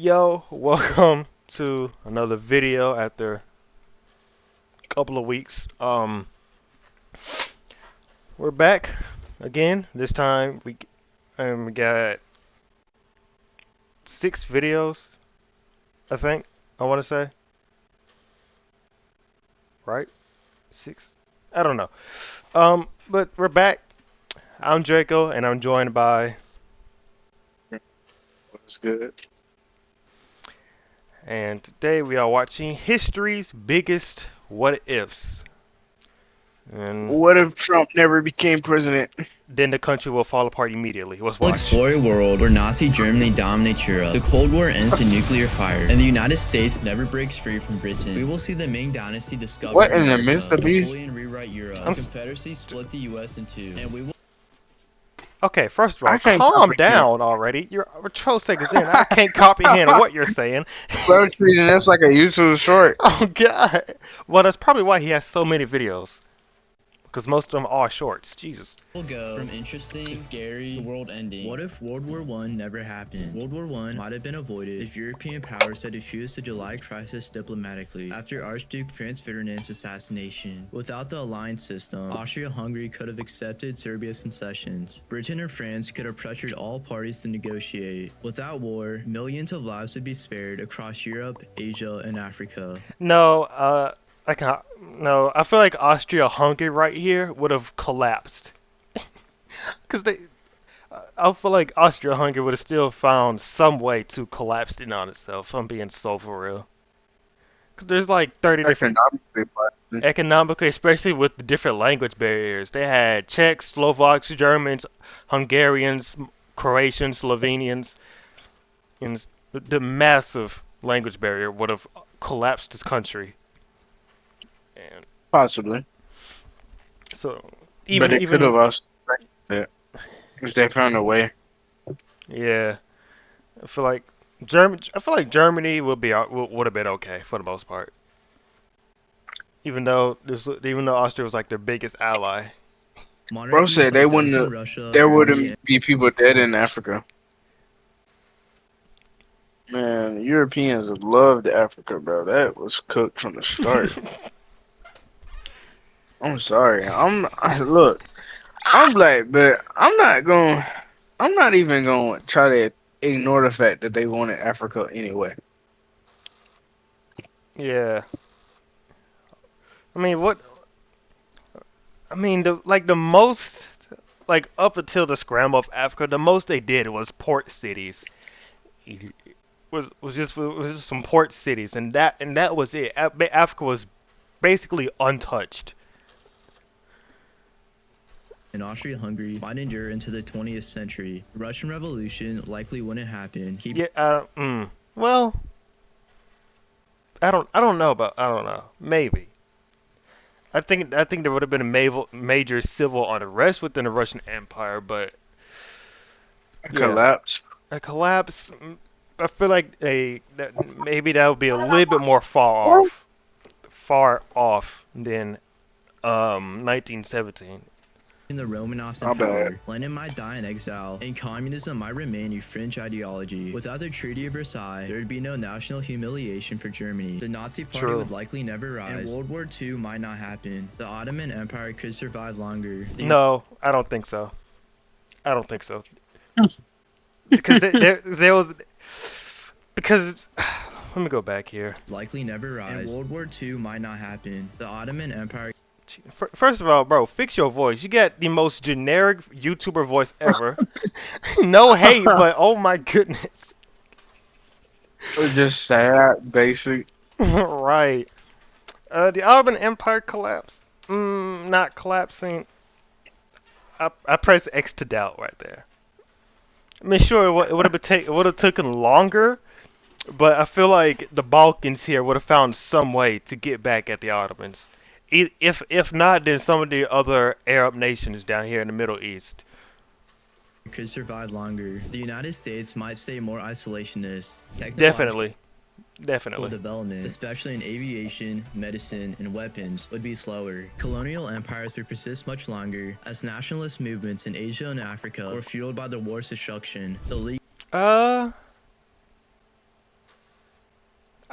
Yo, welcome to another video after a couple of weeks. We're back again. This time we got 6 videos, I think. I want to say, right? 6. I don't know. But we're back. I'm Draco, and I'm joined by, What's good? and today we are watching history's biggest what ifs. And What if Trump never became president? then the country will fall apart immediately. Let's We'll watch. explore a world where Nazi Germany dominates Europe, the Cold War ends to nuclear fire, and the United States never breaks free from Britain. We will see the Ming Dynasty discover What in the America, midst of these? Napoleon rewrite Europe, I'm the Confederacy split the U.S. in two, and we will Okay, first of all, I can't calm comprehend. down already. We're 12 seconds in. I can't comprehend what you're saying. Bro, treating this like a YouTube short. Oh God. Well, that's probably why he has so many videos, because most of them are shorts. Jesus. We'll go from interesting to scary to world ending. What if World War One never happened? World War One might have been avoided if European powers had defused the July crisis diplomatically after Archduke Franz Ferdinand's assassination. Without the alliance system, Austria-Hungary could have accepted Serbia's concessions. Britain or France could have pressured all parties to negotiate. Without war, millions of lives would be spared across Europe, Asia, and Africa. No, I can no. I feel like Austria-Hungary right here would have collapsed, because I feel like Austria-Hungary would have still found some way to collapse in on itself. If I'm being so for real. 'Cause there's like 30 different Economically, but economically, especially with the different language barriers. They had Czechs, Slovaks, Germans, Hungarians, Croatians, Slovenians, and the massive language barrier would have collapsed this country. And possibly. so, But even it could have even also that if they found a way. yeah, I feel like Germany would have been okay for the most part. Even though Austria was like their biggest ally. Bro Monarchies said they like those wouldn't in have, Russia, there Germany, wouldn't be people dead in Africa. Man, Europeans loved Africa, bro. That was cooked from the start. I'm sorry. Look, I'm black, but I'm not even going to try to ignore the fact that they wanted Africa anyway. Yeah, I mean what? I mean the most like up until the scramble of Africa, the most they did was port cities. Was just some port cities, and that was it. Africa was basically untouched. and Austria-Hungary might endure into the 20th century. The Russian Revolution likely wouldn't happen, keeping Yeah. Well, I don't know. Maybe. I think there would have been a major civil unrest within the Russian Empire, but A yeah, collapse. a collapse. I feel like maybe that would be a little bit more far off than 1917. the Romanovs in My bad. power. Lenin might die in exile, and communism might remain a fringe ideology. Without the Treaty of Versailles, there would be no national humiliation for Germany. The Nazi Party True. would likely never rise, and World War II might not happen. The Ottoman Empire could survive longer. No, I don't think so. I don't think so. Because there was because let me go back here. Likely never rise, and World War II might not happen. The Ottoman Empire First of all, bro, fix your voice. You got the most generic YouTuber voice ever. No hate, but oh my goodness. It's just sad, basic. Right. The Ottoman Empire collapsed. Not collapsing. I press X to doubt right there. I mean, sure, it would have taken longer, but I feel like the Balkans here would have found some way to get back at the Ottomans. If not, then some of the other Arab nations down here in the Middle East. could survive longer. The United States might stay more isolationist. Technological Definitely, definitely. development, especially in aviation, medicine, and weapons, would be slower. Colonial empires would persist much longer, as nationalist movements in Asia and Africa were fueled by the war's destruction. The League Uh,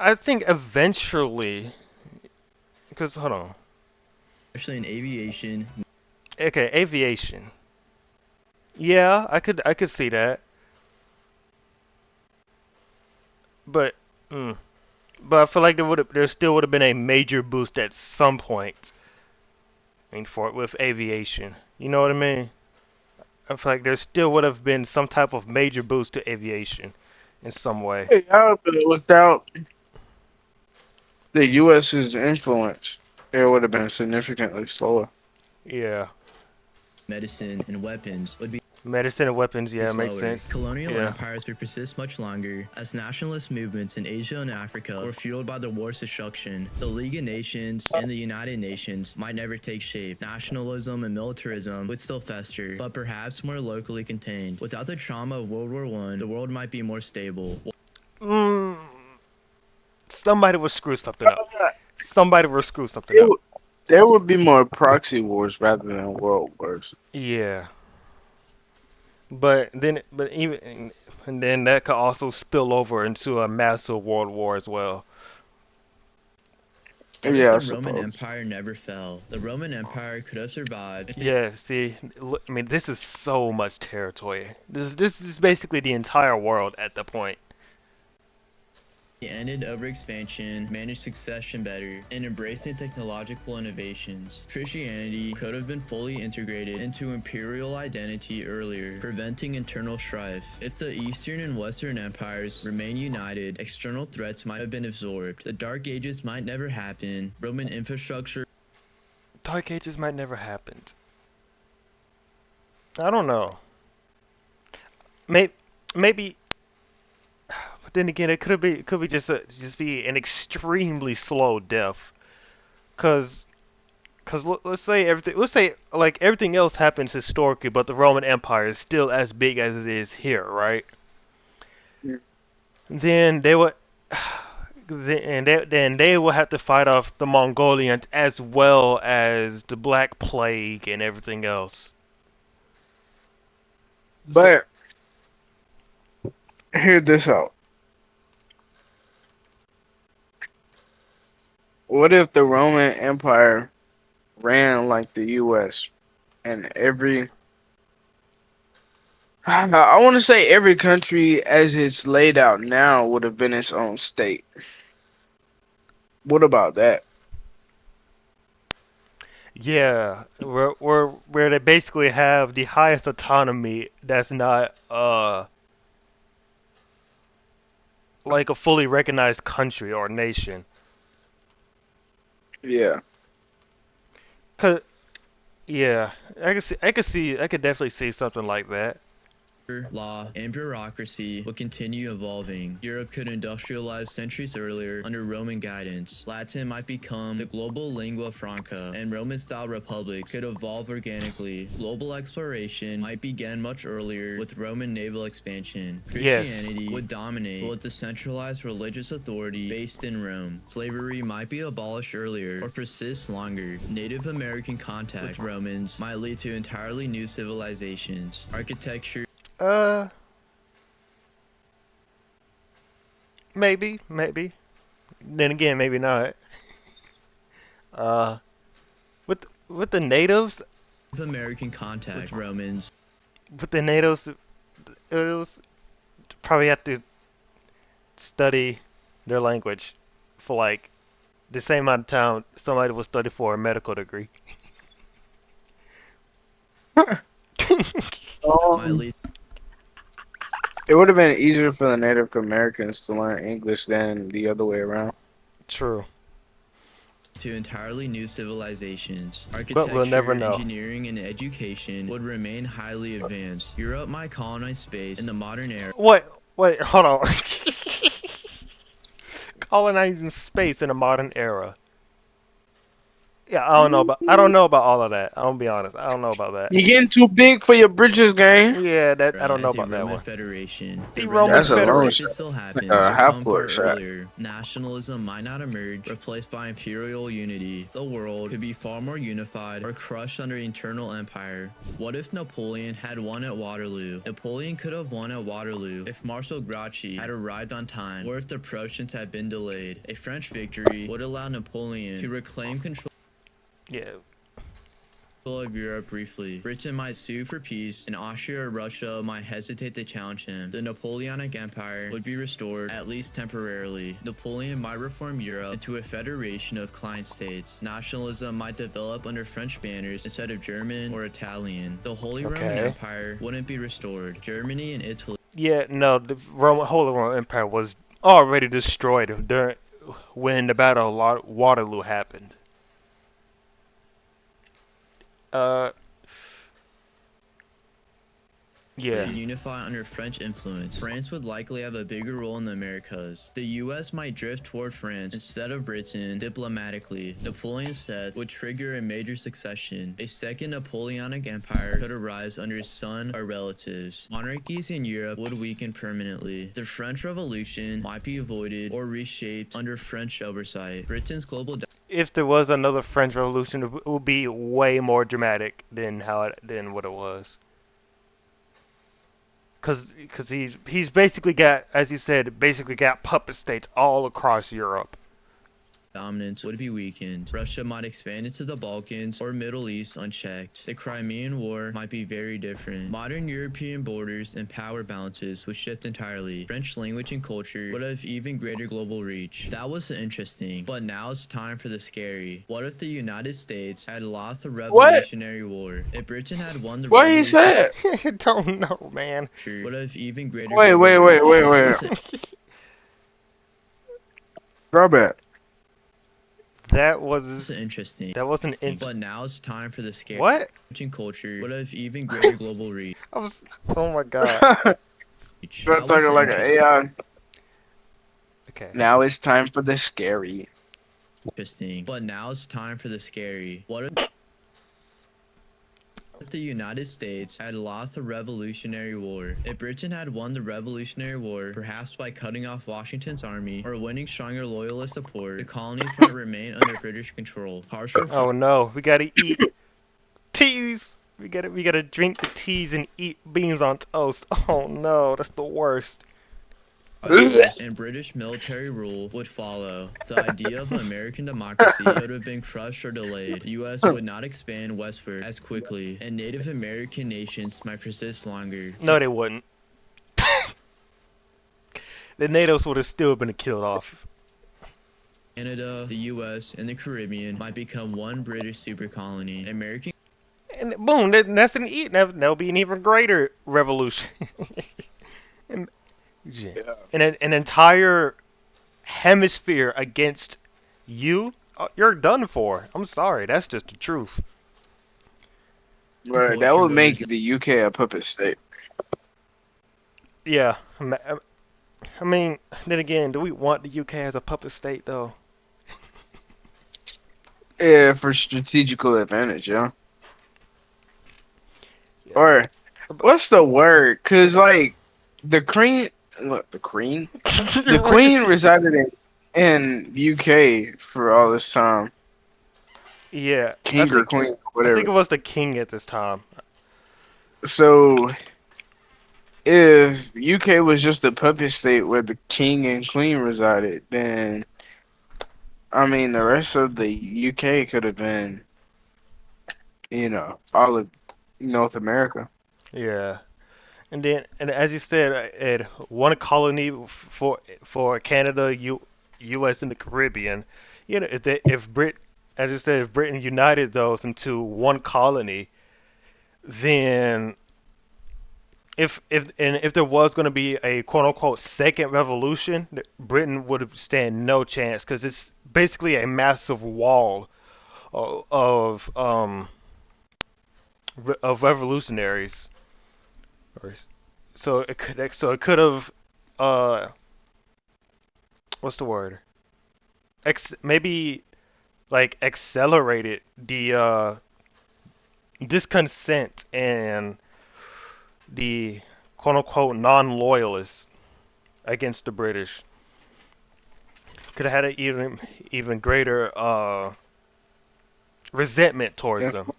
I think eventually, because hold on. especially in aviation, Okay, aviation. Yeah, I could see that, but mm, but I feel like there still would have been a major boost at some point. I mean, for with aviation, you know what I mean? I feel like there still would have been some type of major boost to aviation in some way. Yeah, but without the U.S.'s influence, it would have been significantly slower. Yeah, medicine, and weapons would be medicine and weapons. Yeah, makes slower. sense. Colonial Yeah, empires would persist much longer, as nationalist movements in Asia and Africa were fueled by the war's destruction. The League of Nations and the United Nations might never take shape. Nationalism and militarism would still fester, but perhaps more locally contained. Without the trauma of World War I, the world might be more stable. mm, somebody would screw something up. Somebody would screw something It up. would, there would be more proxy wars rather than world wars. Yeah, but even and then that could also spill over into a massive world war as well. What if Yeah, I the Roman suppose. Empire never fell? The Roman Empire could have survived if they Yeah, see, look, I mean, this is so much territory. This is basically the entire world at the point. ended overexpansion, managed succession better, and embracing technological innovations. Christianity could have been fully integrated into imperial identity earlier, preventing internal strife. If the Eastern and Western empires remain united, external threats might have been absorbed. The Dark Ages might never happen. Roman infrastructure Dark Ages might never happened. I don't know. Maybe, but then again, it could be just be an extremely slow death. Cause let's say like everything else happens historically, but the Roman Empire is still as big as it is here, right? Then they would, then they will have to fight off the Mongolians as well as the Black Plague and everything else. So But hear this out. What if the Roman Empire ran like the U.S. and I want to say every country as it's laid out now would have been its own state. What about that? yeah, where they basically have the highest autonomy that's not like a fully recognized country or nation. Yeah. Cause yeah, I could definitely see something like that. law, and bureaucracy would continue evolving. Europe could industrialize centuries earlier under Roman guidance. Latin might become the global lingua franca, and Roman-style republics could evolve organically. Global exploration might begin much earlier with Roman naval expansion. Yes. Christianity would dominate with a centralized religious authority based in Rome. Slavery might be abolished earlier or persist longer. Native American contact with Romans might lead to entirely new civilizations. Architecture Uh, maybe. Then again, maybe not. Uh, with the natives, American contact with Romans with the natives, it was probably have to study their language for like the same amount of time somebody would study for a medical degree. might Um, lead it would have been easier for the Native Americans to learn English than the other way around. True, to entirely new civilizations. but we'll never Architecture, know. engineering, and education would remain highly advanced. Europe might colonize space in the modern era. Wait, hold on. Colonizing space in a modern era. Yeah, I don't know about all of that. I'm gonna be honest. I don't know about that. You getting too big for your britches, gang. Yeah, that I don't know As a about that Roman one. federation. The The Roman That's a long Renaissance, if Federation. it shot. still Like happens, a would half come court far shot. earlier. Nationalism might not emerge, replaced by imperial unity. The world could be far more unified or crushed under eternal empire. What if Napoleon had won at Waterloo? Napoleon could have won at Waterloo if Marshal Grouchy had arrived on time, or if the Prussians had been delayed. A French victory would allow Napoleon to reclaim control Yeah. of Europe briefly. Britain might sue for peace, and Austria or Russia might hesitate to challenge him. The Napoleonic Empire would be restored, at least temporarily. Napoleon might reform Europe into a federation of client states. Nationalism might develop under French banners instead of German or Italian. The Holy Roman Okay. Empire wouldn't be restored. Germany and Italy Yeah. No, the Holy Roman Empire was already destroyed during when the Battle of Waterloo happened. Uh. Yeah. unify under French influence. France would likely have a bigger role in the Americas. The US might drift toward France instead of Britain diplomatically. Napoleon's death would trigger a major succession. A second Napoleonic empire could arise under his son or relatives. Monarchies in Europe would weaken permanently. The French Revolution might be avoided or reshaped under French oversight. Britain's global If there was another French Revolution, it would be way more dramatic than what it was. Cause he's basically got, as you said, basically got puppet states all across Europe. dominance would be weakened. Russia might expand into the Balkans or Middle East unchecked. The Crimean War might be very different. Modern European borders and power balances would shift entirely. French language and culture would have even greater global reach. That was interesting, but now it's time for the scary. What if the United States had lost the What? Revolutionary War? If Britain had won the What he Revolutionary said? I don't know, man. War, would have even greater Wait, global wait, wait, reach. wait, That wait. was Robert. That was interesting. that wasn't in. But now it's time for the scary. What? And culture would have even greater global reach. I was. Oh my god. You're That was talking like an interesting. AI. Okay. Now it's time for the scary. But now it's time for the scary. What if the United States had lost the Revolutionary War? If Britain had won the Revolutionary War, perhaps by cutting off Washington's army or winning stronger loyalist support, the colonies might remain under British control. Harsher Oh no, we gotta eat teas. We gotta drink the teas and eat beans on toast. Oh no, that's the worst. and British military rule would follow. The idea of American democracy could have been crushed or delayed. The U.S. would not expand westward as quickly, and Native American nations might persist longer. No, they wouldn't. The natives would have still been killed off. Canada, the U.S., and the Caribbean might become one British super colony. American And boom, that'll be an even greater revolution. And- yeah. An entire hemisphere against you, you're done for. I'm sorry, that's just the truth. Right, that would make the UK a puppet state. Yeah, I mean, then again, do we want the UK as a puppet state though? Yeah, for strategical advantage, yeah. Yeah. Or what's the word? Cause like the queen, look, the queen resided in UK for all this time. Yeah, King or queen, I think whatever. it was the king at this time. So if UK was just a puppet state where the king and queen resided, then I mean the rest of the UK could have been, all of North America. Yeah. And as you said, Ed, one colony for Canada, U.S. and the Caribbean. As you said, if Britain united those into one colony, then if there was going to be a quote unquote second revolution, Britain would stand no chance because it's basically a massive wall of of revolutionaries. So it could have uh what's the word? Maybe like accelerated the discontent and the quote unquote non-loyalists against the British. Could have had an even greater resentment towards Yeah. them.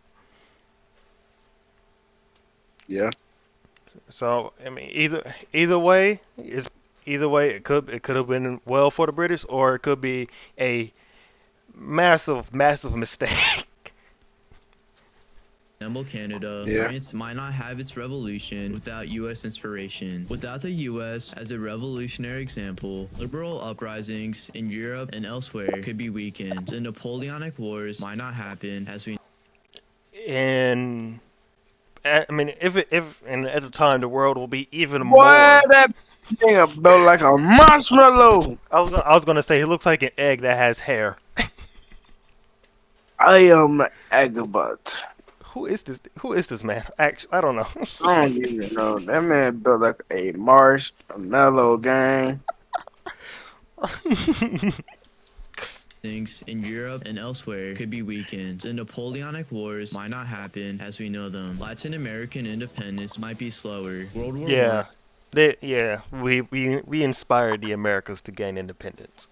Yeah. So I mean, either way is either way it could have been well for the British, or it could be a massive mistake. resemble Canada, Yeah. France might not have its revolution without US inspiration. Without the US as a revolutionary example, liberal uprisings in Europe and elsewhere could be weakened. The Napoleonic Wars might not happen as we And I mean, if and at the time the world will be even Boy, more. that thing built like a marshmallow. I was gonna say he looks like an egg that has hair. I am Agabot. Who is this man? Actually, I don't know. I don't even know. That man built like a marshmallow gang. things in Europe and elsewhere could be weakened. The Napoleonic Wars might not happen as we know them. Latin American independence might be slower. World War I Yeah, we inspired the Americas to gain independence.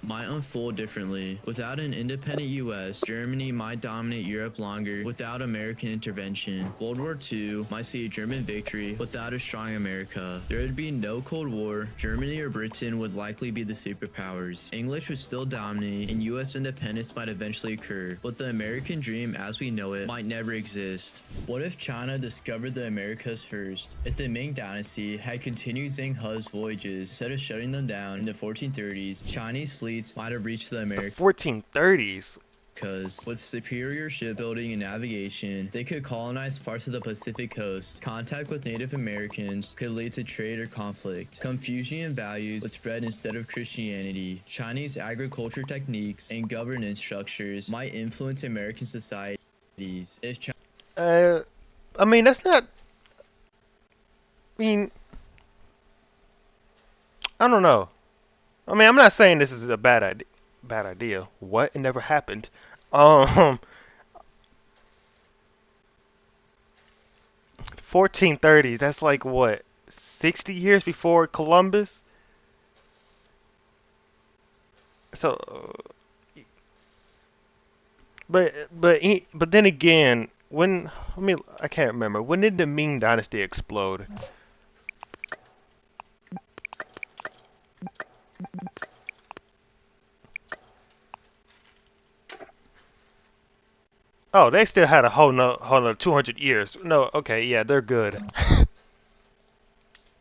might unfold differently. Without an independent US, Germany might dominate Europe longer without American intervention. World War II might see a German victory without a strong America. There would be no Cold War. Germany or Britain would likely be the superpowers. English would still dominate, and US independence might eventually occur, but the American dream as we know it might never exist. What if China discovered the Americas first? If the Ming Dynasty had continued Zheng He's voyages instead of shutting them down in the 1430s, Chinese fleets might have reached the Americas 1430s. with superior shipbuilding and navigation. They could colonize parts of the Pacific coast. Contact with Native Americans could lead to trade or conflict. Confucian values would spread instead of Christianity. Chinese agriculture techniques and governance structures might influence American societies. If China I mean that's not. I mean, I don't know. I mean, I'm not saying this is a bad idea. Bad idea. What? It never happened. Um, 1430s. That's like what? 60 years before Columbus. So, but then again, when I mean, I can't remember. When did the Ming Dynasty explode? Oh, they still had a whole nother 200 years. No, okay, yeah, they're good.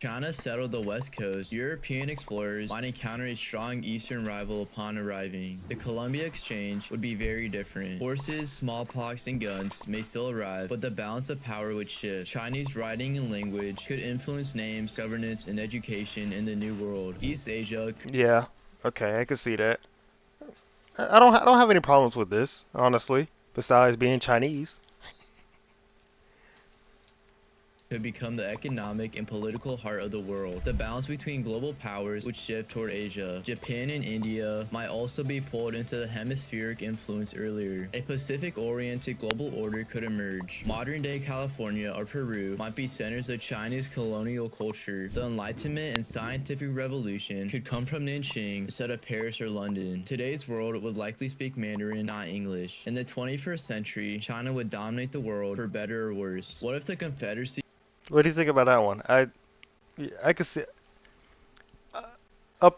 China settled the west coast, European explorers might encounter a strong eastern rival upon arriving. The Columbia Exchange would be very different. Horses, smallpox, and guns may still arrive, but the balance of power would shift. Chinese writing and language could influence names, governance, and education in the New World. East Asia Yeah, okay, I can see that. I don't have any problems with this, honestly. Besides being Chinese. could become the economic and political heart of the world. The balance between global powers would shift toward Asia. Japan and India might also be pulled into the hemispheric influence earlier. A Pacific-oriented global order could emerge. Modern-day California or Peru might be centers of Chinese colonial culture. The Enlightenment and scientific revolution could come from Nanjing instead of Paris or London. Today's world would likely speak Mandarin, not English. In the 21st century, China would dominate the world for better or worse. What if the Confederacy What do you think about that one? I could see I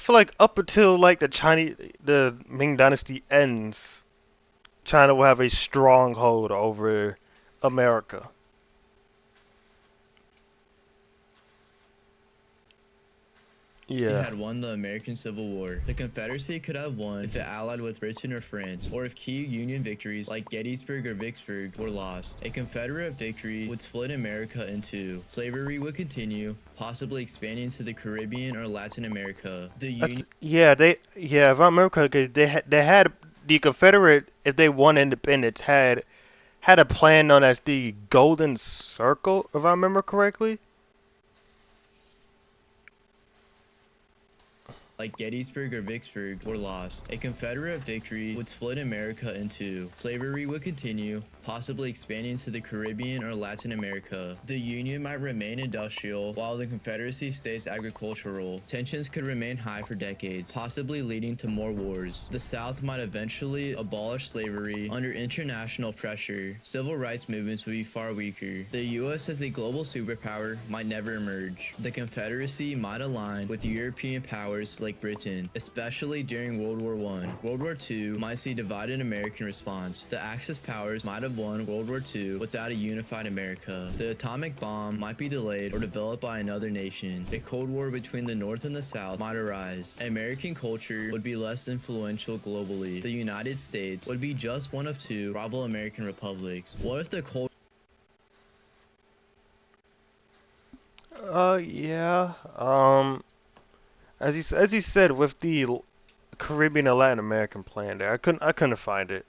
feel like up until like the Ming Dynasty ends, China will have a stronghold over America. Yeah. had won the American Civil War? The Confederacy could have won if it allied with Britain or France, or if key Union victories like Gettysburg or Vicksburg were lost. A Confederate victory would split America in two. Slavery would continue, possibly expanding to the Caribbean or Latin America. The Union If I remember correctly, they had the Confederate, if they won independence, had a plan known as the Golden Circle, if I remember correctly. like Gettysburg or Vicksburg, were lost. A Confederate victory would split America in two. Slavery would continue, possibly expanding to the Caribbean or Latin America. The Union might remain industrial, while the Confederacy stays agricultural. Tensions could remain high for decades, possibly leading to more wars. The South might eventually abolish slavery under international pressure. Civil rights movements would be far weaker. The U.S. as a global superpower might never emerge. The Confederacy might align with European powers like Britain, especially during World War I. World War II might see divided American response. The Axis powers might have won World War II without a unified America. The atomic bomb might be delayed or developed by another nation. A Cold War between the North and the South might arise. American culture would be less influential globally. The United States would be just one of two rival American republics. What if the Cold Yeah. As he said, with the Caribbean and Latin American plan there, I couldn't find it.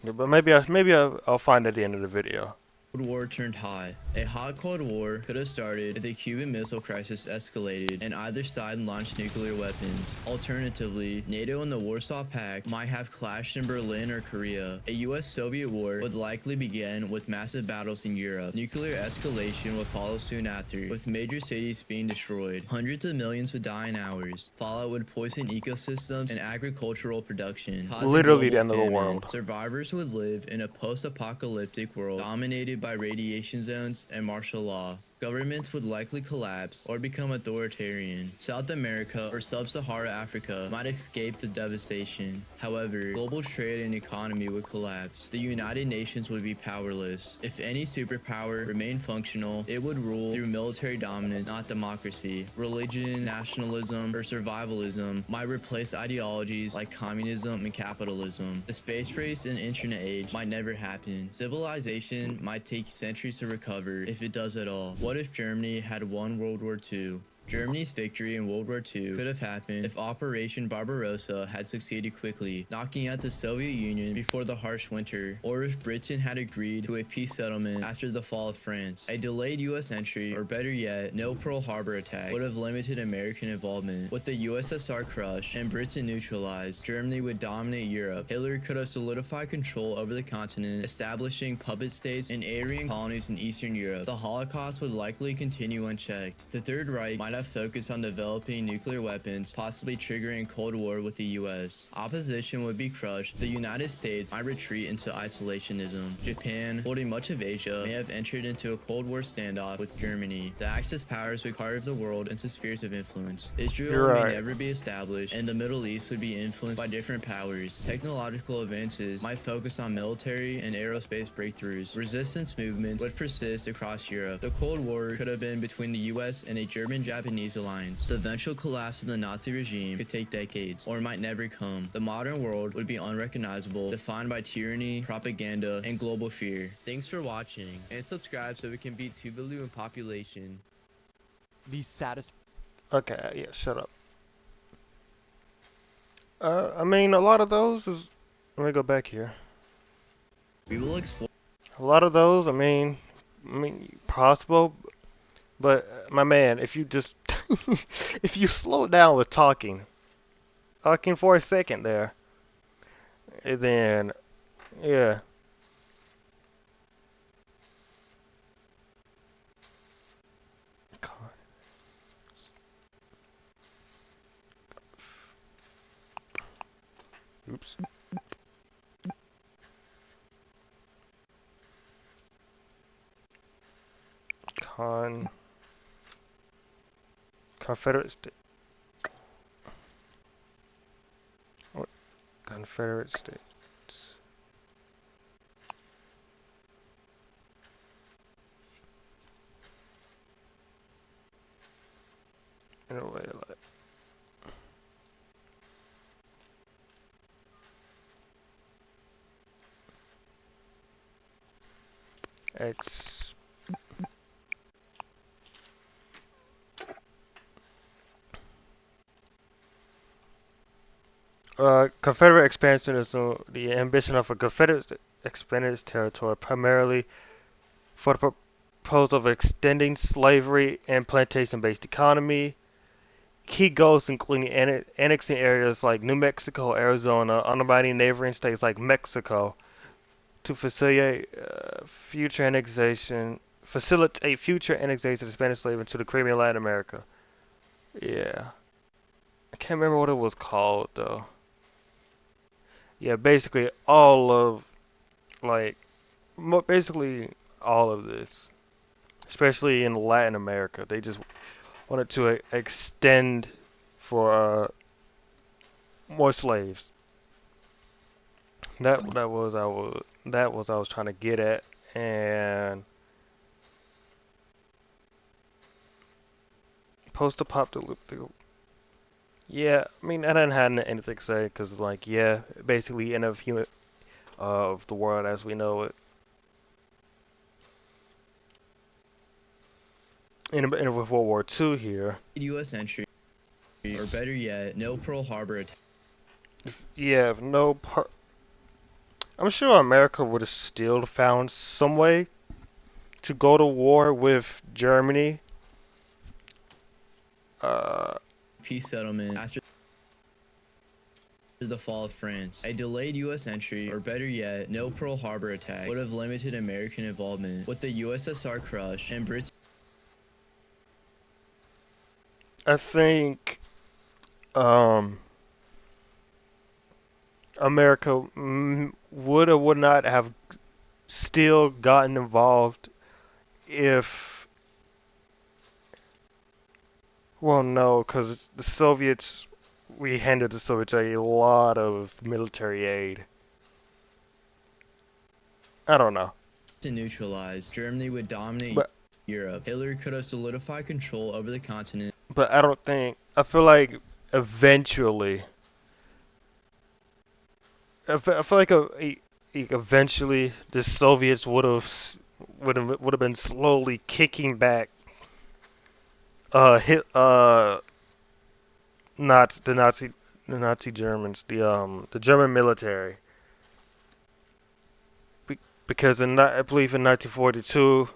Yeah, but maybe I'll find it at the end of the video. War turned hot? A hot Cold War could have started if the Cuban Missile Crisis escalated and either side launched nuclear weapons. Alternatively, NATO and the Warsaw Pact might have clashed in Berlin or Korea. A US-Soviet war would likely begin with massive battles in Europe. Nuclear escalation would follow soon after, with major cities being destroyed. Hundreds of millions would die in hours. Fallout would poison ecosystems and agricultural production, causing Literally the global end of the famine. world. Survivors would live in a post-apocalyptic world dominated by radiation zones and martial law. Governments would likely collapse or become authoritarian. South America or Sub-Saharan Africa might escape the devastation. However, global trade and economy would collapse. The United Nations would be powerless. If any superpower remained functional, it would rule through military dominance, not democracy. Religion, nationalism, or survivalism might replace ideologies like communism and capitalism. The space race and internet age might never happen. Civilization might take centuries to recover, if it does at all. What if Germany had won World War II? Germany's victory in World War II could have happened if Operation Barbarossa had succeeded quickly, knocking out the Soviet Union before the harsh winter, or if Britain had agreed to a peace settlement after the fall of France. A delayed US entry, or better yet, no Pearl Harbor attack, would have limited American involvement. With the USSR crushed and Britain neutralized, Germany would dominate Europe. Hitler could have solidified control over the continent, establishing puppet states and Aryan colonies in Eastern Europe. The Holocaust would likely continue unchecked. The Third Reich might have focused on developing nuclear weapons, possibly triggering a Cold War with the US. Opposition would be crushed. The United States might retreat into isolationism. Japan, holding much of Asia, may have entered into a Cold War standoff with Germany. The Axis powers would carve the world into spheres of influence. Israel You're right. may never be established, and the Middle East would be influenced by different powers. Technological advances might focus on military and aerospace breakthroughs. Resistance movements would persist across Europe. The Cold War could have been between the US and a German-Japanese alliance. The eventual collapse of the Nazi regime could take decades, or might never come. The modern world would be unrecognizable, defined by tyranny, propaganda, and global fear. Thanks for watching, and subscribe so we can beat Tuvalu in population. The saddest. Okay, yeah, shut up. I mean, a lot of those is. Let me go back here. We will explore A lot of those, I mean, possible, but my man, if you just, if you slow down with talking for a second there, and then, yeah. Oops. Confederate States. What? Confederate States. In a way, like. X. Confederate expansion is the ambition of a Confederate expanded its territory primarily for the purpose of extending slavery and plantation-based economy, key goals including annexing areas like New Mexico, Arizona, undermining neighboring states like Mexico to facilitate future annexation of Spanish slavery into the Caribbean and Latin America. Yeah. I can't remember what it was called though. Yeah, basically all of like basically all of this, especially in Latin America, they just wanted to extend for more slaves. That was I was trying to get at, and post-apocalyptic. Yeah, I mean I didn't have anything to say because like yeah, basically end of human of the world as we know it. In with World War II here. U.S. entry, or better yet, no Pearl Harbor attack. Yeah, no part. I'm sure America would have still found some way to go to war with Germany. Uh, Peace settlement after the fall of France. A delayed U.S. entry, or better yet, no Pearl Harbor attack, would have limited American involvement with the USSR crush and Brits. I think America would or would not have still gotten involved if, well, no, because the Soviets, we handed the Soviets a lot of military aid. I don't know. To neutralize, Germany would dominate But Europe. Hitler could have solidified control over the continent. but I don't think. I feel like eventually. I feel like eventually the Soviets would have been slowly kicking back. Hit not the Nazi Germans, the German military. Because I believe in 1942,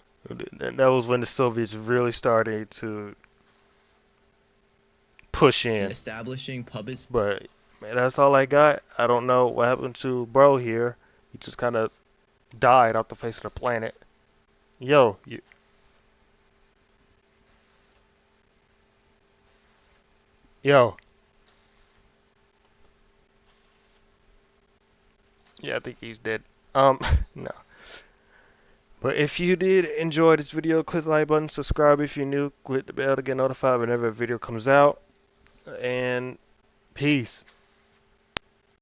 that was when the Soviets really started to push in. Establishing public But man, that's all I got. I don't know what happened to bro here. He just kind of died off the face of the planet. Yo, yo. Yeah, I think he's dead. No. But if you did enjoy this video, click the like button, subscribe if you're new, click the bell to get notified whenever a video comes out, and peace.